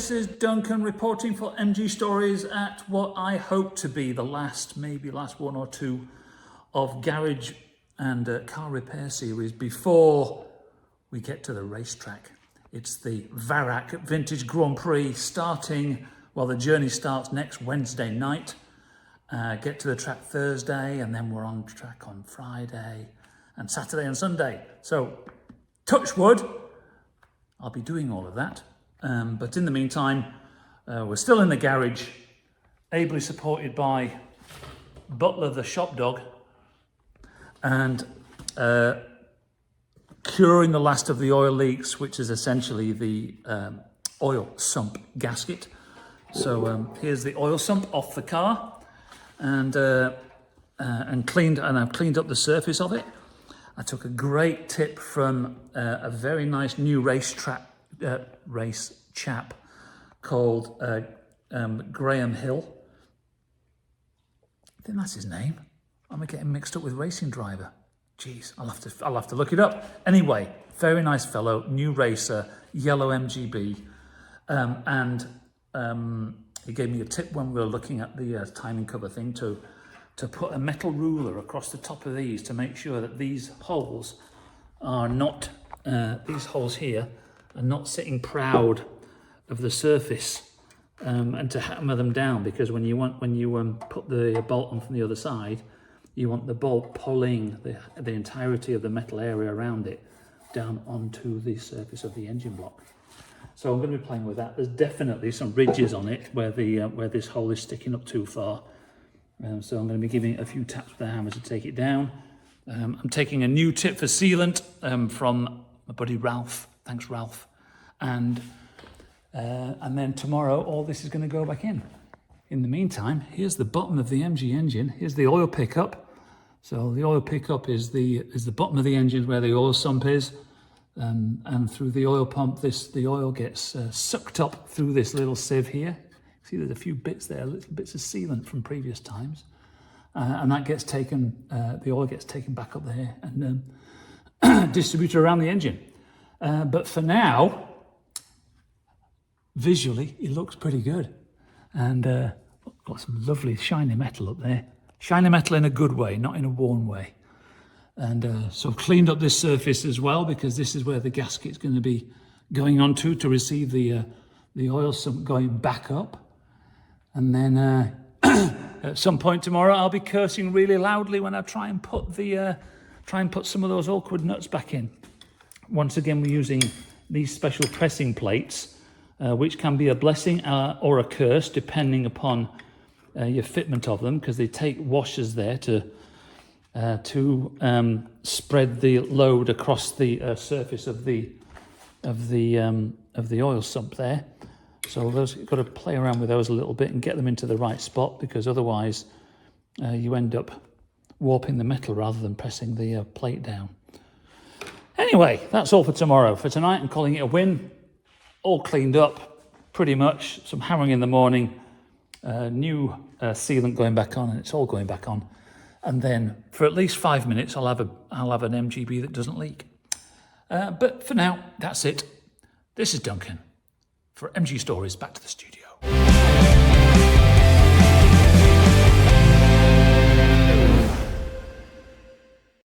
this is Duncan reporting for MG Stories at what I hope to be the maybe last one or two of garage and car repair series before we get to the racetrack. It's the Varak Vintage Grand Prix starting, well, the journey starts next Wednesday night. Get to the track Thursday, and then we're on track on Friday and Saturday and Sunday. So, touch wood, I'll be doing all of that. But in the meantime, we're still in the garage, ably supported by Butler the shop dog, and curing the last of the oil leaks, which is essentially the oil sump gasket. So here's the oil sump off the car, and I've cleaned up the surface of it. I took a great tip from a very nice new race chap called Graham Hill. I think that's his name. Am I getting mixed up with Racing Driver? Jeez, I'll have to look it up. Anyway, very nice fellow, new racer, yellow MGB, and he gave me a tip when we were looking at the timing cover thing to put a metal ruler across the top of these to make sure that these holes are not, these holes here are not sitting proud of the surface, and to hammer them down, because when you put the bolt on from the other side, you want the bolt pulling the entirety of the metal area around it down onto the surface of the engine block. So I'm going to be playing with that. There's definitely some ridges on it where this hole is sticking up too far. So I'm going to be giving it a few taps with the hammer to take it down. I'm taking a new tip for sealant from my buddy Ralph. Thanks, Ralph. And then tomorrow, all this is going to go back in. In the meantime, here's the bottom of the MG engine. Here's the oil pickup. So the oil pickup is the bottom of the engine where the oil sump is. And through the oil pump, the oil gets sucked up through this little sieve here. See, there's a few bits there, little bits of sealant from previous times. And that gets taken, the oil gets taken back up there and distributed around the engine. But for now, visually, it looks pretty good. And got some lovely shiny metal up there. Shiny metal in a good way, not in a worn way. And so I've cleaned up this surface as well, because this is where the gasket's going to be going onto to receive the oil sump going back up. And then at some point tomorrow, I'll be cursing really loudly when I try and put some of those awkward nuts back in. Once again, we're using these special pressing plates, which can be a blessing or a curse, depending upon your fitment of them, because they take washers there to spread the load across the surface of the oil sump there. So those, you've got to play around with those a little bit and get them into the right spot, because otherwise you end up warping the metal rather than pressing the plate down. Anyway, that's all for tomorrow. For tonight, I'm calling it a win. All cleaned up, pretty much. Some hammering in the morning, new sealant going back on, and it's all going back on. And then for at least 5 minutes, I'll have an MGB that doesn't leak. But for now, that's it. This is Duncan for MG Stories. Back to the studio.